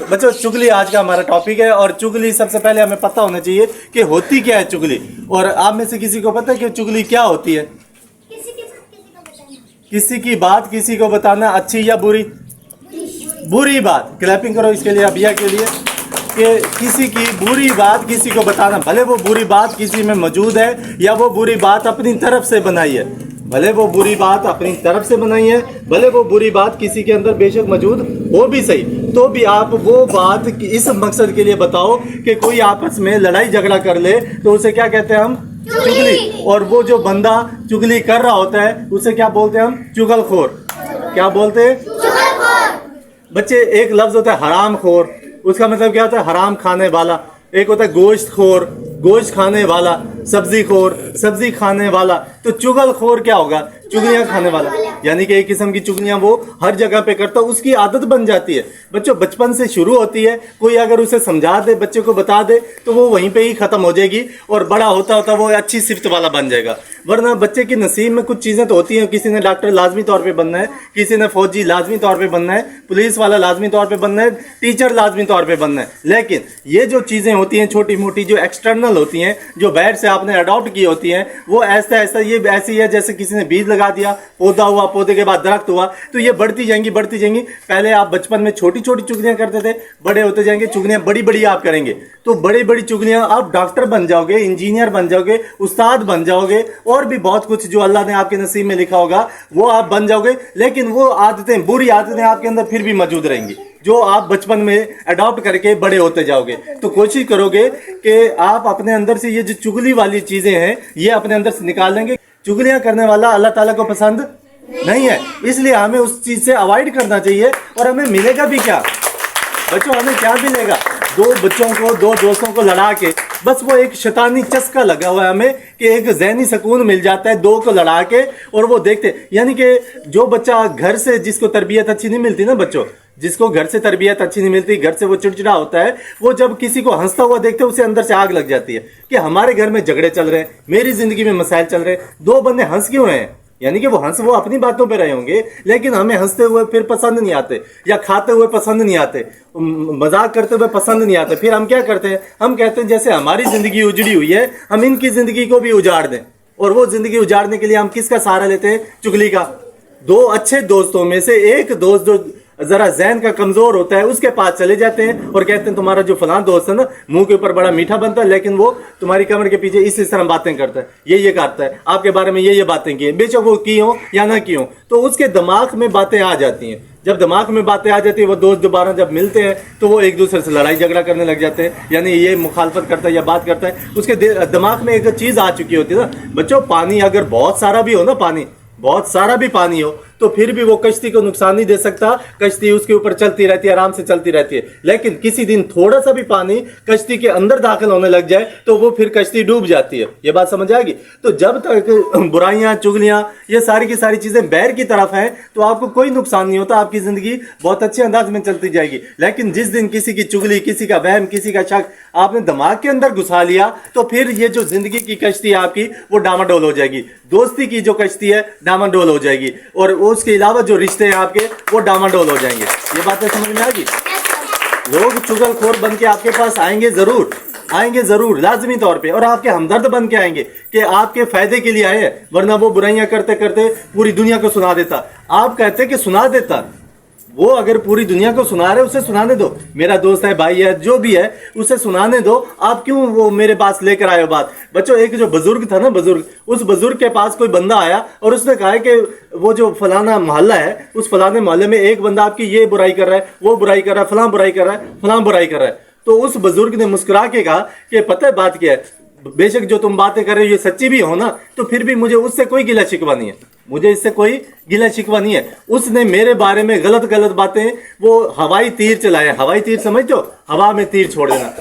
बच्चों चुगली आज का हमारा टॉपिक है। और चुगली सबसे पहले हमें पता होना चाहिए कि होती क्या है चुगली। और आप में से किसी को पता है कि चुगली क्या होती है? किसी की बात किसी को बताना, अच्छी या बुरी? बुरी बात। क्लैपिंग करो इसके लिए, अभिया के लिए, कि किसी की बुरी बात किसी को बताना, भले वो बुरी बात किसी में मौजूद है या वो बुरी बात अपनी तरफ से बनाई है, भले वो बुरी बात अपनी तरफ से बनाई है, भले वो बुरी बात किसी के अंदर बेशक मौजूद हो भी सही, तो भी आप वो बात इस मकसद के लिए बताओ कि कोई आपस में लड़ाई झगड़ा कर ले, तो उसे क्या कहते हैं हम? चुगली। और वो जो बंदा चुगली कर रहा होता है उसे क्या बोलते हैं हम? चुगलखोर। क्या बोलते हैं? बच्चे, एक लफ्ज होता है हराम खोर, उसका मतलब क्या होता है? हराम खाने वाला। एक होता है गोश्त खोर, गोश्त खाने वाला। सब्जी खोर, सब्जी खाने वाला। तो चुगल खोर क्या होगा? चुगलियां खाने वाला। यानी कि एक किस्म की चुगलियां वो हर जगह पे करता, उसकी आदत बन जाती है। बच्चों बचपन से शुरू होती है, कोई अगर उसे समझा दे, बच्चे को बता दे, तो वो वहीं पे ही खत्म हो जाएगी और बड़ा होता होता वो अच्छी सिफ्त वाला बन जाएगा। वरना बच्चे की नसीब में कुछ चीजें तो होती हैं, किसी ने डॉक्टर लाजमी तौर पे बनना है, किसी ने फौजी लाजमी तौर पे बनना है, पुलिस वाला लाजमी तौर पे बनना है, टीचर लाजमी तौर पे बनना है। लेकिन ये जो चीजें होती हैं छोटी मोटी, जो एक्सटर्नल होती हैं, जो बाहर से आपने अडॉप्ट की होती हैं, वो ऐसा ऐसा ये ऐसी है जैसे किसी ने बीज लगा दिया, पौधा हुआ, पौधे के बाद दरख्त हुआ, तो ये बढ़ती जाएंगी बढ़ती जाएंगी। पहले आप बचपन में छोटी छोटी चुगलियां करते थे, बड़े होते जाएंगे चुगलियां बड़ी बड़ी आप करेंगे, तो बड़ी बड़ी चुगलियां आप डॉक्टर बन जाओगे, इंजीनियर बन जाओगे, उस्ताद बन जाओगे, और भी बहुत कुछ जो अल्लाह ने आपके नसीब में लिखा होगा वो आप बन जाओगे। लेकिन वो आदतें, बुरी आदतें आपके अंदर फिर भी मौजूद रहेंगी जो आप बचपन में अडॉप्ट करके बड़े होते जाओगे। तो कोशिश करोगे कि आप अपने अंदर से ये जो चुगली वाली चीजें हैं ये अपने अंदर से निकाल लेंगे। चुगलियां करने वाला अल्लाह ताला को पसंद नहीं है, इसलिए हमें उस चीज से अवॉइड करना चाहिए। और हमें मिलेगा भी क्या बच्चों? हमें क्या मिलेगा? दो बच्चों को, दो दोस्तों को लड़ा के, बस वो एक शैतानी चस्का लगा हुआ है हमें कि एक ज़हनी सुकून मिल जाता है दो को लड़ा के, और वो देखते। यानी कि जो बच्चा घर से, जिसको तरबियत अच्छी नहीं मिलती ना बच्चों, जिसको घर से तरबियत अच्छी नहीं मिलती, घर से वो चिड़चिड़ा होता है, वो जब किसी को हंसता हुआ देखते हैं उसे अंदर से आग लग जाती है कि हमारे घर में झगड़े चल रहे हैं, मेरी जिंदगी में मसाइल चल रहे हैं, दो बंदे हंस क्यों रहे हैं? यानी कि वो अपनी बातों पे रहे होंगे, लेकिन हमें हंसते हुए फिर पसंद नहीं आते, या खाते हुए पसंद नहीं आते, मजाक करते हुए पसंद नहीं आते। फिर हम क्या करते हैं? हम कहते हैं जैसे हमारी जिंदगी उजड़ी हुई है, हम इनकी जिंदगी को भी उजाड़ दें। और वो जिंदगी उजाड़ने के लिए हम किसका सहारा लेते हैं? चुगली का। दो अच्छे दोस्तों में से एक दोस्त जो जरा जहन का कमजोर होता है उसके पास चले जाते हैं और कहते हैं तुम्हारा जो फलां दोस्त है ना, मुंह के ऊपर बड़ा मीठा बनता है, लेकिन वो तुम्हारी कमर के पीछे इस तरह बातें करता है, ये करता है, आपके बारे में ये बातें की है, बेशक वो की हो या ना की हो, तो उसके दिमाग में बातें आ जाती हैं। जब दिमाग में बातें आ जाती है, वो दोस्त दोबारा जब मिलते हैं तो वो एक दूसरे से लड़ाई झगड़ा करने लग जाते हैं, यानी ये मुखालफत करता है या बात करता है। उसके दिमाग में एक चीज आ चुकी होती है ना बच्चों, पानी अगर बहुत सारा भी हो ना, पानी बहुत सारा भी पानी हो, तो फिर भी वो कश्ती को नुकसान नहीं दे सकता। कश्ती उसके ऊपर चलती रहती है, आराम से चलती रहती है। लेकिन किसी दिन थोड़ा सा भी पानी कश्ती के अंदर दाखिल होने लग जाए तो वो फिर कश्ती डूब जाती है। ये बात समझ आएगी? तो जब तक बुराइयां, चुगलियां, ये सारी की सारी चीजें बैर की तरफ हैं तो आपको कोई नुकसान नहीं होता, आपकी जिंदगी बहुत अच्छे अंदाज में चलती जाएगी। लेकिन जिस दिन किसी की चुगली, किसी का वहम, किसी का शक आपने दिमाग के अंदर घुसा लिया, तो फिर ये जो जिंदगी की कश्ती है आपकी, वो डामाडोल हो जाएगी। दोस्ती की जो कश्ती है डामाडोल हो जाएगी, और उसके अलावा जो रिश्ते हैं आपके वो डामाडोल हो जाएंगे। ये बातें समझ में आ गई? लोग चुगलखोर बन के आपके पास आएंगे जरूर लाजमी तौर पे, और आपके हमदर्द बन के आएंगे कि आपके फायदे के लिए आए हैं, वरना वो बुराइयां करते करते पूरी दुनिया को सुना देता। आप कहते कि सुना देता, वो अगर पूरी दुनिया को सुना रहे उसे सुनाने दो, मेरा दोस्त है, भाई है, जो भी है उसे सुनाने दो। आप क्यों वो मेरे पास लेकर आए हो बात? बच्चों एक जो बुजुर्ग था ना, उस बुजुर्ग के पास कोई बंदा आया और उसने कहा कि वो जो फलाना मोहल्ला है, उस फलाने मोहल्ले में एक बंदा आपकी ये बुराई कर रहा है, वो बुराई कर रहा है, फलां बुराई कर रहा है, फलां बुराई कर रहा है। तो उस बुजुर्ग ने मुस्कुरा के कहा कि पता है बात क्या है, बेशक जो तुम बातें कर रहे हो ये सच्ची भी हो ना, तो फिर भी मुझे उससे कोई गिला शिकवा नहीं है, मुझे इससे कोई गिला शिकवा नहीं है। उसने मेरे बारे में गलत बातें, वो हवाई तीर चलाया। हवाई तीर समझते हो? हवा में तीर छोड़ देना,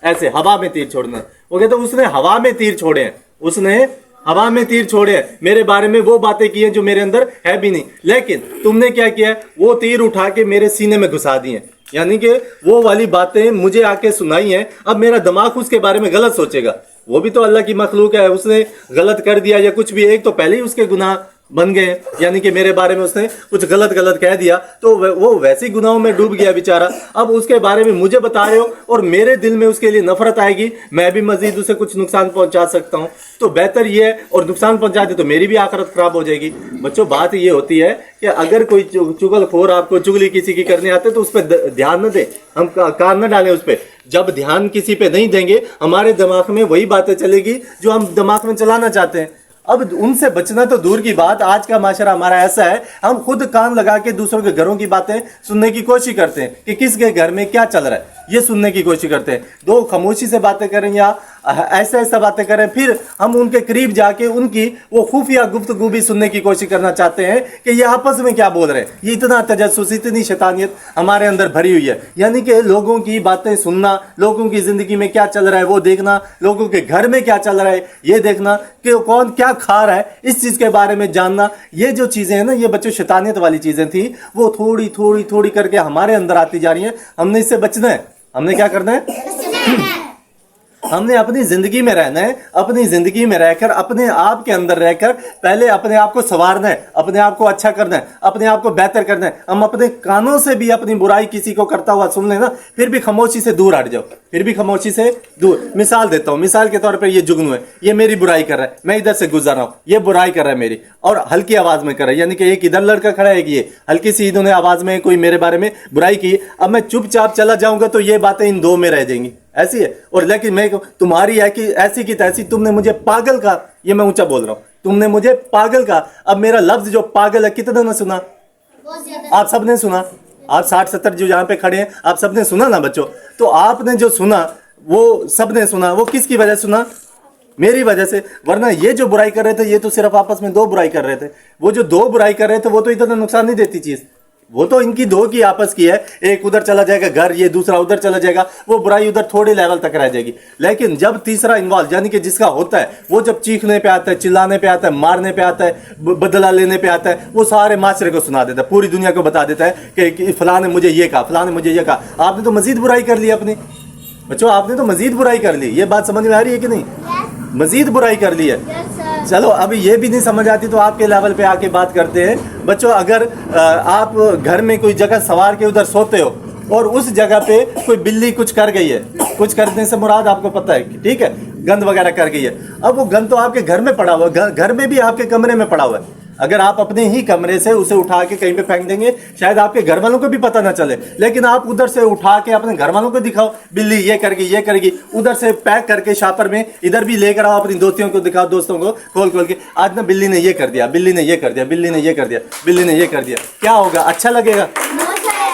ऐसे हवा में तीर छोड़ना। वो कहते उसने हवा में तीर छोड़े हैं, उसने हवा में तीर छोड़े हैं, मेरे बारे में वो बातें की हैं जो मेरे अंदर है भी नहीं। लेकिन तुमने क्या किया? वो तीर उठा के मेरे सीने में घुसा दिए, यानी कि वो वाली बातें मुझे आके सुनाई हैं। अब मेरा दिमाग उसके बारे में गलत सोचेगा, वो भी तो अल्लाह की मखलूक है, उसने गलत कर दिया या कुछ भी, एक तो पहले ही उसके गुनाह बन गए, यानी कि मेरे बारे में उसने कुछ गलत गलत कह दिया तो वो वैसे ही गुनाहों में डूब गया बेचारा। अब उसके बारे में मुझे बता रहे हो और मेरे दिल में उसके लिए नफरत आएगी, मैं भी मजीद उसे कुछ नुकसान पहुंचा सकता हूं। तो बेहतर ये है, और नुकसान पहुंचा दे तो मेरी भी आखिरत खराब हो जाएगी। बच्चों बात ये होती है कि अगर कोई चुगलखोर आपको चुगली किसी की करने आते तो उस पर ध्यान न दे, हम कान न डालें उस पर। जब ध्यान किसी पे नहीं देंगे हमारे दिमाग में वही बातें चलेगी जो हम दिमाग में चलाना चाहते हैं। अब उनसे बचना तो दूर की बात, आज का माशरा हमारा ऐसा है, हम खुद कान लगा के दूसरों के घरों की बातें सुनने की कोशिश करते हैं कि किसके घर में क्या चल रहा है, ये सुनने की कोशिश करते हैं। दो खामोशी से बातें करें या ऐसा बातें करें, फिर हम उनके करीब जाके उनकी वो खुफिया गुफ्तगू भी सुनने की कोशिश करना चाहते हैं कि ये आपस में क्या बोल रहे हैं। ये इतना तजस्सुस, इतनी शैतानियत हमारे अंदर भरी हुई है, यानी कि लोगों की बातें सुनना, लोगों की जिंदगी में क्या चल रहा है वो देखना, लोगों के घर में क्या चल रहा है ये देखना, कि कौन क्या खा रहा है इस चीज के बारे में जानना। ये जो चीजें हैं ना, ये बच्चों शैतानियत वाली चीजें थी, वो थोड़ी थोड़ी थोड़ी करके हमारे अंदर आती जा रही है। हमने इससे बचना है। हमने क्या करना है? हमने अपनी जिंदगी में रहना है, अपनी जिंदगी में रहकर अपने आप के अंदर रहकर पहले अपने आप को संवारना है, अपने आप को अच्छा करना है, अपने आप को बेहतर करना है। हम अपने कानों से भी अपनी बुराई किसी को करता हुआ सुन लेना, फिर भी खामोशी से दूर हट जाओ, फिर भी खामोशी से दूर। मिसाल देता हूं, मिसाल के तौर पर ये जुगनू है, ये मेरी बुराई कर रहा है, मैं इधर से गुजर रहा हूं, ये बुराई कर रहा है मेरी, और हल्की आवाज में कर रहा है, यानी कि एक इधर लड़का खड़ा है, ये हल्की सी इन्होंने आवाज में कोई मेरे बारे में बुराई की। अब मैं चुपचाप चला जाऊंगा तो ये बातें इन दो में रह जाएंगी, ऐसी है। और लेकिन मैं तुम्हारी है कि ऐसी की तैसी, तुमने मुझे पागल कहा, ये मैं ऊंचा बोल रहा हूं, तुमने मुझे पागल कहा। अब मेरा लफ्ज जो पागल है कितना ने सुना? आप सबने सुना। आप 60-70 जो यहाँ पे खड़े हैं आप सबने सुना ना बच्चों। तो आपने जो सुना वो सबने सुना, वो किसकी वजह से सुना? मेरी वजह से। वरना ये जो बुराई कर रहे थे ये तो सिर्फ आपस में दो बुराई कर रहे थे। वो जो दो बुराई कर रहे थे वो तो इतना नुकसान नहीं देती चीज, वो तो इनकी दो की आपस की है। एक उधर चला जाएगा घर, ये दूसरा उधर चला जाएगा, वो बुराई उधर थोड़े लेवल तक रह जाएगी। लेकिन जब तीसरा इन्वॉल्व, यानी कि जिसका होता है, वो जब चीखने पे आता है, चिल्लाने पे आता है, मारने पे आता है, बदला लेने पे आता है, वो सारे माशरे को सुना देता है, पूरी दुनिया को बता देता है कि फलां ने मुझे ये कहा, फलां ने मुझे ये कहा। आपने तो मजीद बुराई कर ली अपनी बच्चों, आपने तो मजीद बुराई कर ली। ये बात समझ में आ रही है कि नहीं? मजीद बुराई कर ली है। चलो अभी ये भी नहीं समझ आती तो आपके लेवल पे आके बात करते हैं बच्चों। अगर आप घर में कोई जगह सवार के उधर सोते हो और उस जगह पे कोई बिल्ली कुछ कर गई है, कुछ करने से मुराद आपको पता है, ठीक है, गंद वगैरह कर गई है। अब वो गंद तो आपके घर में पड़ा हुआ है, घर में भी आपके कमरे में पड़ा हुआ है। अगर आप अपने ही कमरे से उसे उठा के कहीं पे फेंक देंगे शायद आपके घर वालों को भी पता ना चले, लेकिन आप उधर से उठा के अपने घर वालों को दिखाओ, बिल्ली ये करेगी ये करेगी, उधर से पैक करके शापर में इधर भी लेकर आओ, अपनी दोस्तियों को दिखाओ, दोस्तों को खोल खोल के, आज ना बिल्ली ने ये कर दिया, बिल्ली ने ये कर दिया, बिल्ली ने ये कर दिया, बिल्ली ने ये कर दिया। क्या होगा? अच्छा लगेगा?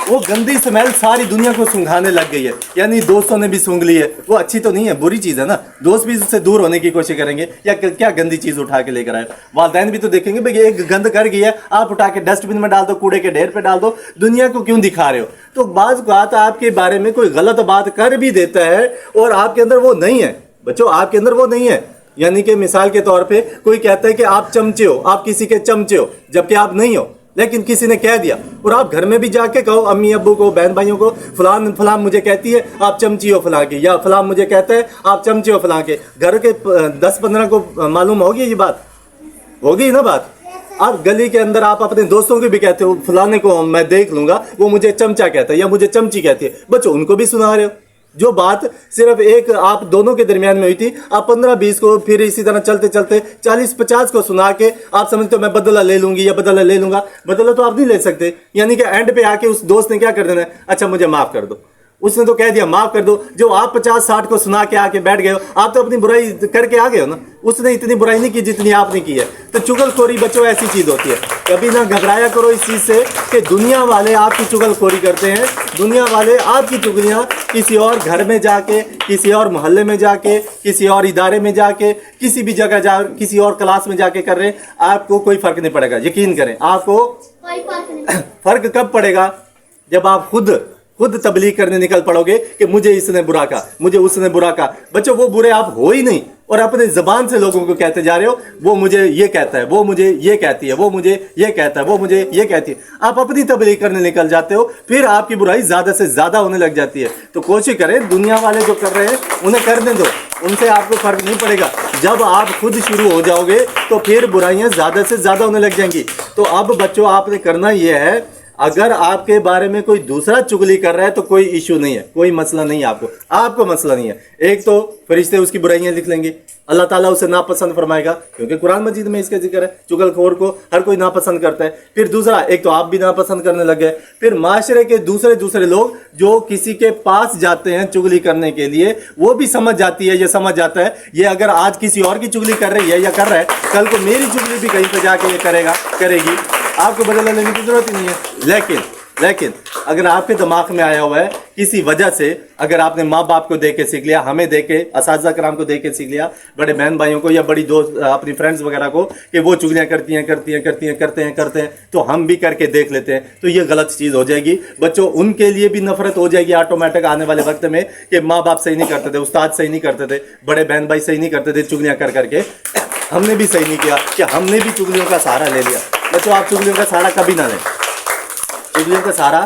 वो गंदी स्मेल सारी दुनिया को सूंघाने लग गई है, यानी दोस्तों ने भी सूंघ ली है। वो अच्छी तो नहीं है, बुरी चीज है ना। दोस्त भी उससे दूर होने की कोशिश करेंगे, या क्या गंदी चीज उठा के लेकर आए। वालिदैन भी तो देखेंगे भाई एक गंद कर गई है, आप उठा के डस्टबिन में डाल दो, कूड़े के ढेर पे डाल दो, दुनिया को क्यों दिखा रहे हो? तो बात बात आपके बारे में कोई गलत बात कर भी देता है और आपके अंदर वो नहीं है बच्चों, आपके अंदर वो नहीं है। यानी कि मिसाल के तौर पे कोई कहता है कि आप चमचे हो, आप किसी के चमचे हो, जबकि आप नहीं हो, लेकिन किसी ने कह दिया। और आप घर में भी जाके कहो अम्मी अब्बू को, बहन भाइयों को, फलान फलान मुझे कहती है आप चमची हो फलां की, या फलान मुझे कहता है आप चमचे हो फलां के। घर के 10-15 को मालूम होगी ये बात, होगी ना बात। आप गली के अंदर आप अपने दोस्तों को भी कहते हो फलाने को मैं देख लूंगा, वो मुझे चमचा कहता है या मुझे चमची कहती है, बच्चों उनको भी सुना रहे हो। जो बात सिर्फ एक आप दोनों के दरमियान में हुई थी, आप 15-20 को, फिर इसी तरह चलते चलते 40-50 को सुना के आप समझते हो मैं बदला ले लूंगी या बदला ले लूंगा। बदला तो आप नहीं ले सकते, यानी कि एंड पे आके उस दोस्त ने क्या कर देना है, अच्छा मुझे माफ कर दो, उसने तो कह दिया माफ कर दो। जो आप 50-60 को सुना के आके बैठ गए हो, आप तो अपनी बुराई करके आ गए हो ना, उसने इतनी बुराई नहीं की जितनी आपने की है। तो चुगलखोरी बच्चों ऐसी चीज होती है, कभी ना घबराया करो इस चीज से कि दुनिया वाले आपकी चुगलखोरी करते हैं, दुनिया वाले आपकी चुगलियां किसी और घर में जाके, किसी और मोहल्ले में जाके, किसी और इदारे में जाके, किसी भी जगह जा, किसी और क्लास में जाके कर रहे हैं। आपको कोई फर्क नहीं पड़ेगा, यकीन करें, आपको फर्क कब पड़ेगा? जब आप खुद तबलीग करने निकल पड़ोगे कि मुझे इसने बुरा कहा, मुझे उसने बुरा कहा। बच्चों वो बुरे आप हो ही नहीं, और अपने जबान से लोगों को कहते जा रहे हो वो मुझे ये कहता है, वो मुझे ये कहती है, वो मुझे ये कहता है, वो मुझे ये कहती है। आप अपनी तबलीग करने निकल जाते हो, फिर आपकी बुराई ज्यादा से ज्यादा होने लग जाती है। तो कोशिश करें दुनिया वाले जो कर रहे हैं उन्हें करने दो, ان سے آپ کو فرق نہیں پڑے گا. جب آپ خود شروع ہو جاؤ گے تو پھر برائیاں زیادہ سے زیادہ ہونے لگ جائیں گی. تو اب بچوں آپ نے کرنا یہ ہے, اگر آپ کے بارے میں کوئی دوسرا چگلی کر رہا ہے تو کوئی ایشو نہیں ہے, کوئی مسئلہ نہیں ہے, آپ کو مسئلہ نہیں ہے. ایک تو فرشتے اس کی برائیاں لکھ لیں گے, اللہ تعالیٰ اسے ناپسند فرمائے گا, کیونکہ قرآن مجید میں اس کا ذکر ہے, چگل خور کو ہر کوئی ناپسند کرتا ہے. پھر دوسرا, ایک تو آپ بھی ناپسند کرنے لگے. پھر معاشرے کے دوسرے لوگ جو کسی کے پاس جاتے ہیں چگلی کرنے کے لیے, وہ بھی سمجھ جاتی ہے, یہ سمجھ جاتا ہے یہ اگر آج کسی اور کی چگلی کر رہی ہے یا کر رہا ہے, کل کو میری چگلی بھی کہیں پہ جا کے یہ کرے گی. آپ کو بدلہ لینے کی ضرورت ہی نہیں ہے. لیکن اگر آپ کے دماغ میں آیا ہوا ہے کسی وجہ سے, اگر آپ نے ماں باپ کو دیکھ کے سیکھ لیا, ہمیں دیکھ کے, اساتذہ کرام کو دیکھ کے سیکھ لیا, بڑے بہن بھائیوں کو یا بڑی دوست اپنی فرینڈز وغیرہ کو, کہ وہ چگلیاں کرتے ہیں تو ہم بھی کر کے دیکھ لیتے ہیں, تو یہ غلط چیز ہو جائے گی. بچوں ان کے لیے بھی نفرت ہو جائے گی آٹومیٹک آنے والے وقت میں, کہ ماں باپ صحیح نہیں کرتے تھے, استاد صحیح نہیں کرتے تھے, بڑے بہن بھائی صحیح نہیں کرتے تھے, چگلیاں کر کے ہم نے بھی صحیح نہیں کیا, کہ ہم نے بھی چگلیوں کا سہارا لے لیا. بچوں آپ چگلیوں کا سہارا کبھی نہ لیں, چگلیوں کا سہارا.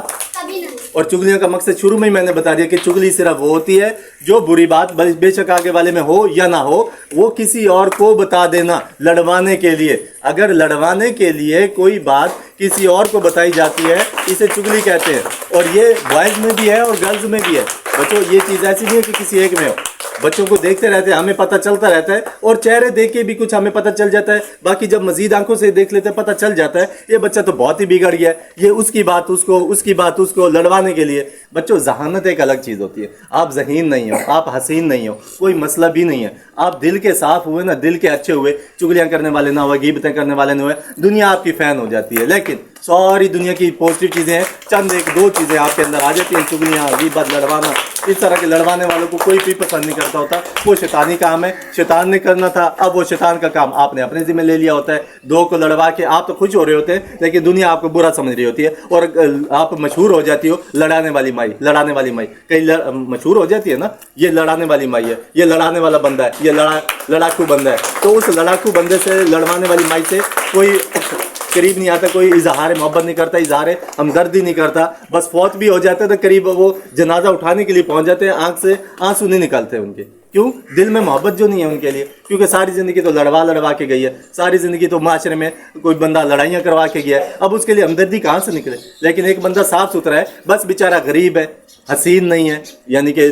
اور چگلیوں کا مقصد شروع میں ہی میں نے بتا دیا کہ چگلی صرف وہ ہوتی ہے جو بری بات بے شک آگے والے میں ہو یا نہ ہو, وہ کسی اور کو بتا دینا لڑوانے کے لیے. اگر لڑوانے کے لیے کوئی بات کسی اور کو بتائی جاتی ہے, اسے چگلی کہتے ہیں. اور یہ بوائز میں بھی ہے اور گرلز میں بھی ہے. بچوں یہ چیز ایسی نہیں ہے کہ کسی ایک میں ہو. بچوں کو دیکھتے رہتے ہیں, ہمیں پتہ چلتا رہتا ہے, اور چہرے دیکھ کے بھی کچھ ہمیں پتہ چل جاتا ہے. باقی جب مزید آنکھوں سے دیکھ لیتے ہیں پتہ چل جاتا ہے یہ بچہ تو بہت ہی بگڑ گیا ہے, یہ اس کی بات اس کو لڑوانے کے لیے. بچوں ذہانت ایک الگ چیز ہوتی ہے. آپ ذہین نہیں ہو, آپ حسین نہیں ہو, کوئی مسئلہ بھی نہیں ہے. آپ دل کے صاف ہوئے نا, دل کے اچھے ہوئے, چگلیاں کرنے والے نہ ہوئے, غیبتیں کرنے والے نہ ہوئے, دنیا آپ کی فین ہو جاتی ہے. لیکن ساری دنیا کی پازیٹیو چیزیں ہیں, چند ایک دو چیزیں آپ کے اندر آ جاتی ہیں, چگلیاں, غیبت, لڑوانا. اس طرح کے لڑوانے والوں کو کوئی بھی پسند نہیں کرتا ہوتا. وہ شیطانی کام ہے, شیطان نے کرنا تھا, اب وہ شیطان کا کام آپ نے اپنے ذمہ لے لیا ہوتا ہے. دو کو لڑوا کے آپ تو خوش ہو رہے ہوتے ہیں, لیکن دنیا آپ کو برا سمجھ رہی ہوتی ہے, اور آپ مشہور ہو جاتی ہو لڑانے والی مائی. کئی مشہور ہو جاتی ہے نا, یہ لڑانے والی مائی ہے, یہ لڑانے والا بندہ ہے, یہ لڑاکو بندہ ہے. تو اس لڑاکو بندے سے, لڑوانے والی مائی سے کوئی قریب نہیں آتا, کوئی اظہار محبت نہیں کرتا, اظہار ہمدردی نہیں کرتا. بس فوت بھی ہو جاتا ہے تو قریب وہ جنازہ اٹھانے کے لیے پہنچ جاتے ہیں, آنکھ سے آنسو نہیں نکلتے ان کے. کیوں؟ دل میں محبت جو نہیں ہے ان کے لیے, کیونکہ ساری زندگی تو لڑوا کے گئی ہے, ساری زندگی تو معاشرے میں کوئی بندہ لڑائیاں کروا کے گیا ہے, اب اس کے لیے ہمدردی کہاں سے نکلے. لیکن ایک بندہ صاف ستھرا ہے, بس بیچارہ غریب ہے, حسین نہیں ہے, یعنی کہ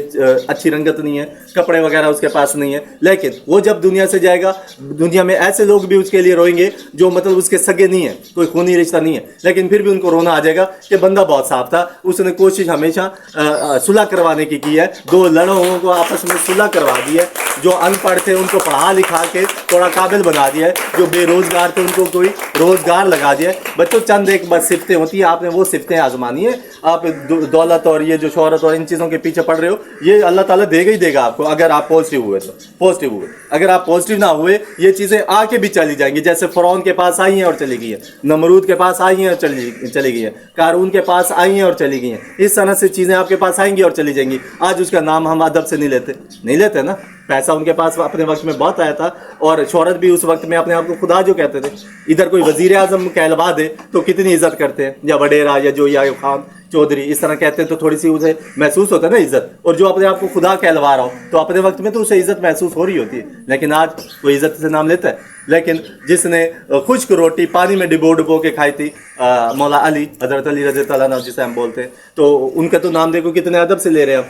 اچھی رنگت نہیں ہے, کپڑے وغیرہ اس کے پاس نہیں ہے, لیکن وہ جب دنیا سے جائے گا, دنیا میں ایسے لوگ بھی اس کے لیے روئیں گے جو مطلب اس کے سگے نہیں ہیں, کوئی خونی رشتہ نہیں ہے, لیکن پھر بھی ان کو رونا آ جائے گا کہ بندہ بہت صاف تھا, اس نے کوشش ہمیشہ صلح کروانے کی ہے, دو لڑوں کو آپس میں صلح کروا دی ہے, جو ان پڑھ تھے ان کو پڑھا لکھا کے تھوڑا قابل بنا دیا ہے, جو بے روزگار تھے ان کو کوئی روزگار لگا دیا ہے. بچوں چند ایک بس صفتیں ہوتی ہیں, آپ نے وہ صفتیں آزمانی ہے. آپ دولت اور یہ جو شہرت اور ان چیزوں کے پیچھے پڑ رہے ہو, یہ اللہ تعالیٰ دے گا ہی دے گا آپ کو, اگر آپ پازیٹیو ہوئے تو پازیٹیو ہوئے. اگر آپ پازیٹیو نہ ہوئے, یہ چیزیں آ کے بھی چلی جائیں گی, جیسے فرعون کے پاس آئی ہیں اور چلی گئی ہیں, نمرود کے پاس آئی ہیں اور چلی گئی ہیں, قارون کے پاس آئی ہیں اور چلی گئی ہیں. اس طرح سے چیزیں آپ کے پاس آئیں گی اور چلی جائیں گی. آج اس کا نام ہم ادب سے نہیں لیتے نا. پیسہ ان کے پاس اپنے وقت میں بہت آیا تھا, اور شہرت بھی اس وقت میں اپنے آپ کو خدا جو کہتے تھے. ادھر کوئی وزیر اعظم کہلوا دے تو کتنی عزت کرتے ہیں, یا وڈیرا یا جو یا خان چودھری اس طرح کہتے ہیں تو تھوڑی سی اسے محسوس ہوتا ہے نا عزت. اور جو اپنے آپ کو خدا کہلوا رہا ہو تو اپنے وقت میں تو اسے عزت محسوس ہو رہی ہوتی ہے, لیکن آج کوئی عزت سے نام لیتا ہے. لیکن جس نے خشک روٹی پانی میں ڈبو کے کھائی تھی, مولا علی, حضرت علی رضی اللہ عنہ جسے ہم بولتے ہیں, تو ان کا تو نام دیکھو کتنے ادب سے لے رہے ہیں,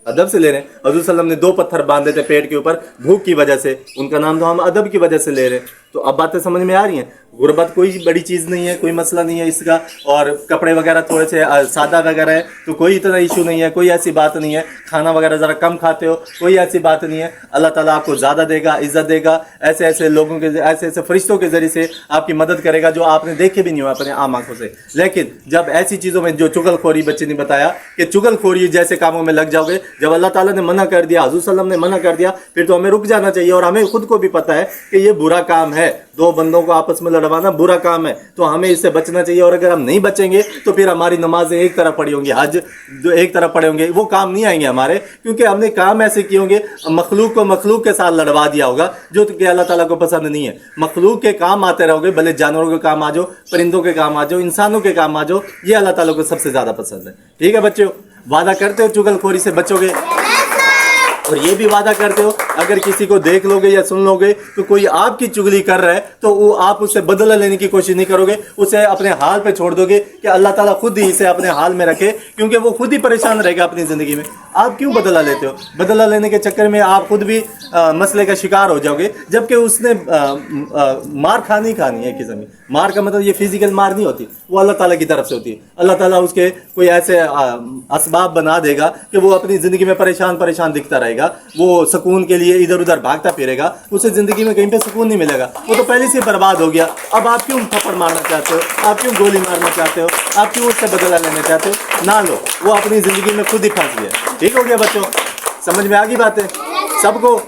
ادب سے لے رہے ہیں. حضور صلی اللہ علیہ وسلم نے 2 پتھر باندھے تھے پیٹ کے اوپر بھوک کی وجہ سے, ان کا نام تو ہم ادب کی وجہ سے لے رہے ہیں. تو اب باتیں سمجھ میں آ رہی ہیں. غربت کوئی بڑی چیز نہیں ہے, کوئی مسئلہ نہیں ہے اس کا, اور کپڑے وغیرہ تھوڑے سے سادہ وغیرہ ہے تو کوئی اتنا ایشو نہیں ہے, کوئی ایسی بات نہیں ہے. کھانا وغیرہ ذرا کم کھاتے ہو, کوئی ایسی بات نہیں ہے. اللہ تعالیٰ آپ کو زیادہ دے گا, عزت دے گا, ایسے لوگوں کے, ایسے فرشتوں کے ذریعے سے آپ کی مدد کرے گا جو آپ نے دیکھے بھی نہیں ہوا اپنے عام آنکھوں سے. لیکن جب ایسی چیزوں میں, جو چغل خوری, بچے نے بتایا کہ چغل خوری جیسے کاموں میں لگ جاؤ گے, جب اللہ تعالیٰ نے منع کر دیا, حضور صلی اللہ علیہ وسلم نے منع کر دیا, پھر تو ہمیں رک جانا چاہیے. اور ہمیں خود کو بھی پتہ ہے کہ یہ برا کام ہے, 2 بندوں کو آپس میں لڑوانا برا کام ہے, تو ہمیں اس سے بچنا چاہیے. اور اگر ہم نہیں بچیں گے تو پھر ہماری نمازیں ایک طرف پڑھی ہوں گی, حج جو ایک طرف پڑے ہوں گے, وہ کام نہیں آئیں گے ہمارے, کیونکہ ہم نے کام ایسے کیے ہوں گے, مخلوق کو مخلوق کے ساتھ لڑوا دیا ہوگا, جو کہ اللہ تعالیٰ کو پسند نہیں ہے. مخلوق کے کام آتے رہو گے, بھلے جانوروں کے کام آ جاؤ, پرندوں کے کام آ جاؤ, انسانوں کے کام آ جاؤ, یہ اللہ تعالیٰ کو سب سے زیادہ پسند ہے. ٹھیک ہے بچوں, وعدہ کرتے ہو چغل خوری سے بچو گے؟ اور یہ بھی وعدہ کرتے ہو اگر کسی کو دیکھ لو گے یا سن لو گے تو کوئی آپ کی چگلی کر رہا ہے تو وہ آپ اس سے بدلہ لینے کی کوشش نہیں کرو گے, اسے اپنے حال پہ چھوڑ دو گے کہ اللہ تعالیٰ خود ہی اسے اپنے حال میں رکھے, کیونکہ وہ خود ہی پریشان رہے گا اپنی زندگی میں. آپ کیوں بدلہ لیتے ہو؟ بدلہ لینے کے چکر میں آپ خود بھی مسئلے کا شکار ہو جاؤ گے, جبکہ اس نے مار کھانی ہے ایک قسم کی. مار کا مطلب یہ فزیکل مار نہیں ہوتی, وہ اللہ تعالیٰ کی طرف سے ہوتی ہے. اللہ تعالیٰ اس کے کوئی ایسے اسباب بنا دے گا کہ وہ اپنی زندگی میں پریشان دکھتا رہے گا, وہ سکون کے لیے ادھر ادھر بھاگتا پھرے گا, اسے زندگی میں کہیں پہ سکون نہیں ملے گا, وہ تو پہلے سے برباد ہو گیا. اب آپ کیوں تھپڑ مارنا چاہتے ہو؟ آپ کیوں گولی مارنا چاہتے ہو؟ آپ کیوں اس سے بدلہ لینا چاہتے ہو؟ نہ لو, وہ اپنی زندگی میں خود ہی پھنس گیا. ٹھیک ہو گیا بچوں, سمجھ میں آ گئی باتیں سب کو؟